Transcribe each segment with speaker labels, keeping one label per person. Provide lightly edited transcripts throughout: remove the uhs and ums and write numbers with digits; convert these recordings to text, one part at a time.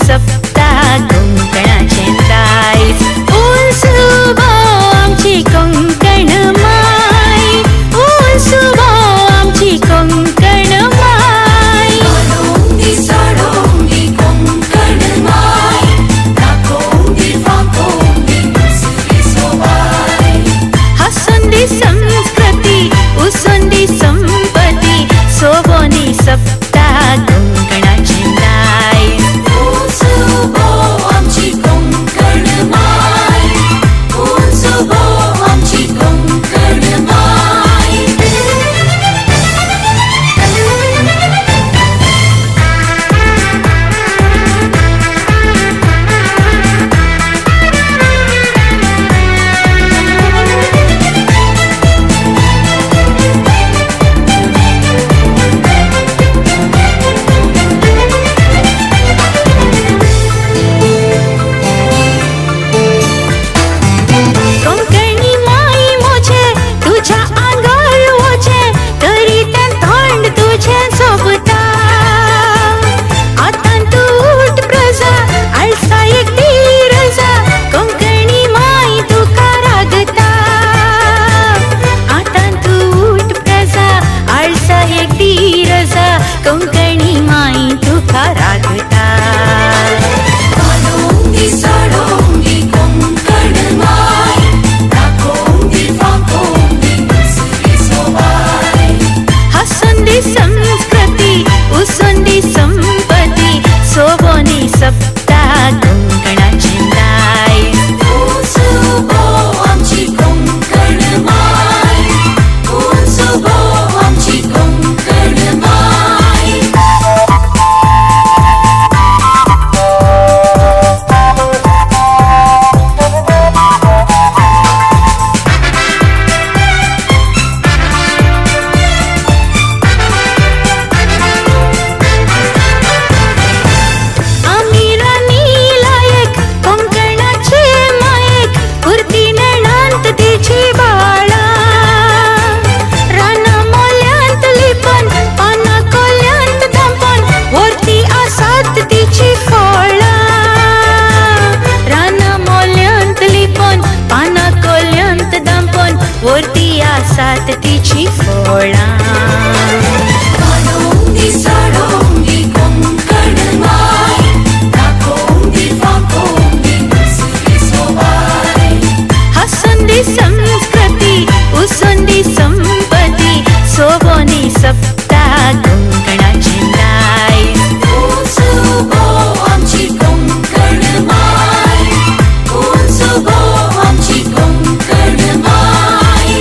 Speaker 1: सप्ता कोंकणाचे दायज उंचुबो आमची कोंकण माय उंचुबो आमची कोंकण माय
Speaker 2: Salongi, salongi, कोंकण माय नाकोंगी, फाकोंगी, उसरी सोबाय
Speaker 1: हसुंदी संस्कृती उसुंदी संपत्ती सोबोनी सप्ता कोंकणाचे दायज
Speaker 2: उंचुबो आमची कोंकण माय उंचुबो आमची कोंकण माय
Speaker 1: कोंकणी माई मोचे तुझ्या आंगार वचे तरी तें थंड तुझे सोबता आतां तू उठ प्रजा आळसा एक धीर जा कोंकणी माई तुका रागता आतां तू उठ प्रजा आळसा एक धीर जा कोंकणी माई तुका रागता
Speaker 2: Salongi, salongi, कोंकण माय नाकोंगी, फाकोंगी, उसरी सोबाय
Speaker 1: हसुंदी संस्कृती उसुंदी संपत्ती सोबोनी सप्ता कोंकणाचे दायज
Speaker 2: उंचुबो आमची कोंकण माय उंचुबो आमची कोंकण माय
Speaker 1: आमिरा नीलायक कोंकणाचे मायेक कुर्ती नैणांत तिची बाळा राना मोल्यांत लिपन पाना कोल्यांत धांपन व्हरती आसात तिची फळां राना मोल्यांत लिपन पाना कोल्यांत धांपन व्हरती आसात तिची फळां
Speaker 2: Salongi, salongi, कोंकण माय नाकोंगी, फाकोंगी, उसरी सोबाय
Speaker 1: हसुंदी संस्कृती उसुंदी संपत्ती सोबोनी सप्ता कोंकणाचे दायज
Speaker 2: उंचुबो आमची कोंकण माय उंचुबो आमची कोंकण माय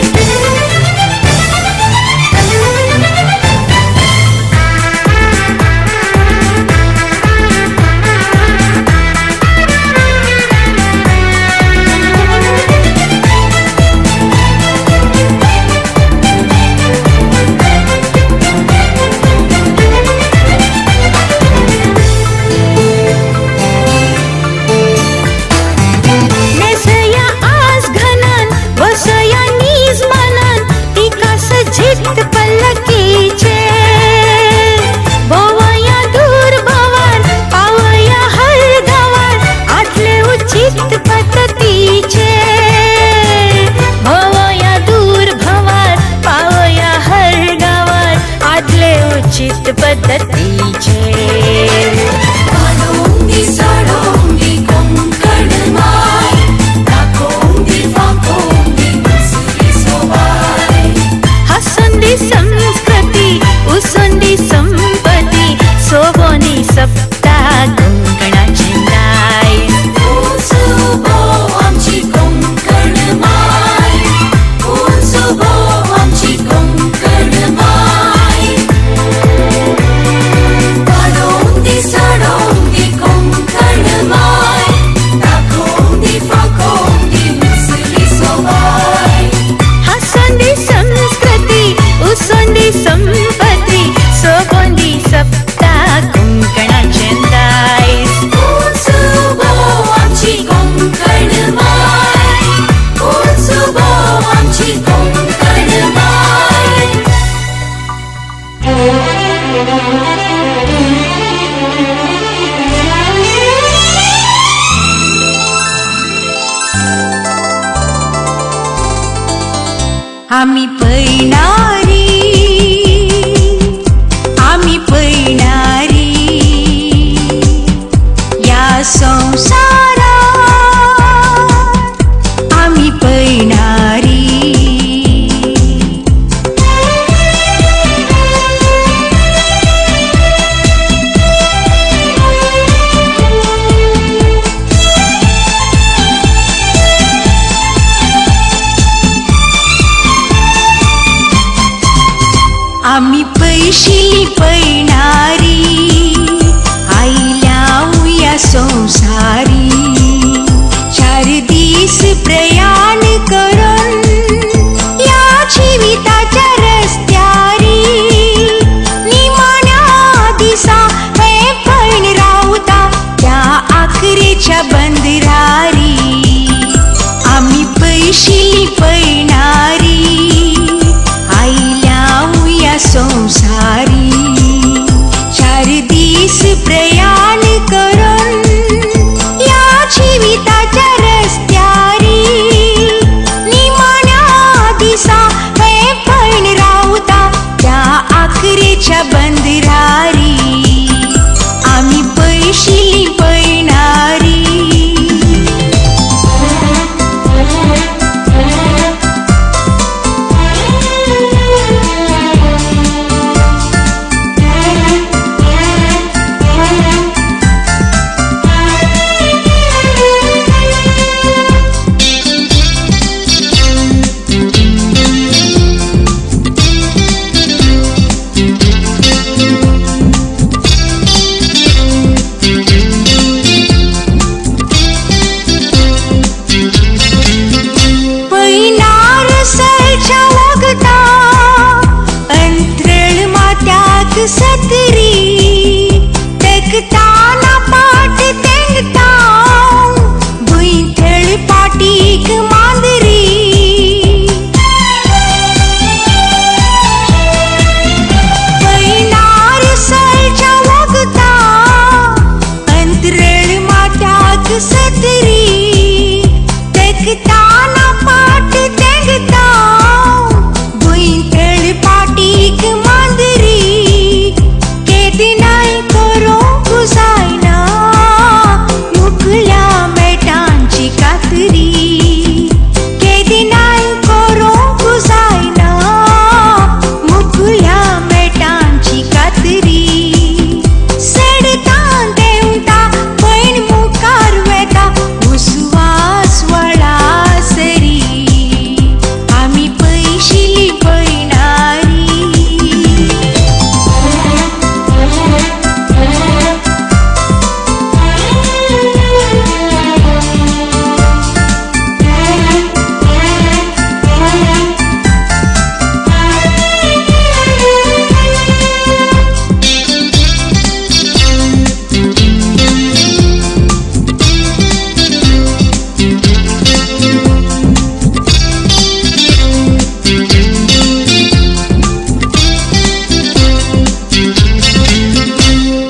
Speaker 1: आम्ही पैणारी, आम्ही पैणारी या संसारात आम्ही पैणारी. आम्ही पैशिली पैणारी आईल्या उया संसारी. 4 दिस प्रयाण करून या जीविताच्या रस्त्यारी. निमाण्या दिसा हे पण रावता त्या आखरेच्या बंदरारी. आम्ही पैशिली पैणारी संसारी. 4 दिस प्रयाण करून या जीविताच्या रस्त्यारी. निमाण्या दिसा हे पण रावता त्या आखरेच्या बंदरारी. आम्ही पैशिली पैणारी. सतरी तेकताना पाट तेंगताव भुईथळ पाटीक मांदरी. पैनार सळच्या वगता अंतरळ माट्याक सतरी तेकताना पाट तेंगताव भुईथळ पाटीक मांदरी. नाही करो गुजायना मुकल्या मेटांची कातरी. केदी नाही करो गुजायना मुकल्या मेटांची कातरी. सडतां देवता पैण मुखार वेता उस्वास वळा सरी. आम्ही पैशिली पैणारी.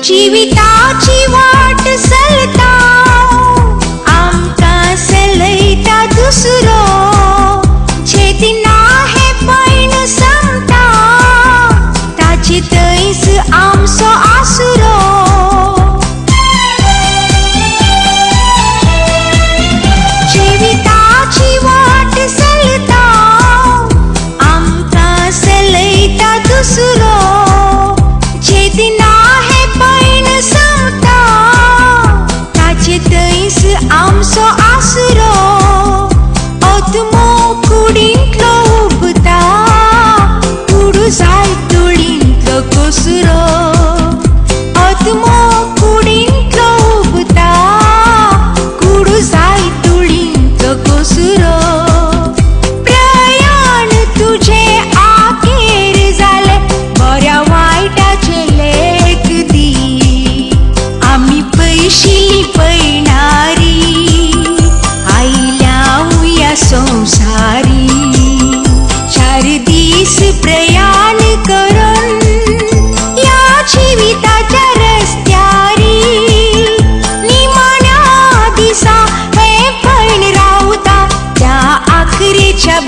Speaker 1: जीविताची वाट चलता आमकां सलयता दुसरो. छेदिना हे पैण संपता ताचे थंयच आमचो आसरो. जीविताची वाट चलता आमकां सलयता दुसरो. छेदिना हे पैण संपता ताचे थंयच आमचो आसरो. ओतमो कुडींतलो उबता कुडू जाय तुळींतलो कोसरो. ओतमो कुडींतलो उबता कुडू जाय तुळींतलो कोसरो. प्रयाण तुझे आखेर जाले बऱ्या वायटाचे लेख दी. आम्ही पैशिली पैणारी आईल्या उया संसारी. 4 दिस प्रयाण करून या जीविताच्या रस्त्यारी. निमाण्या दिसा हे पण रावता त्या आखरेच्या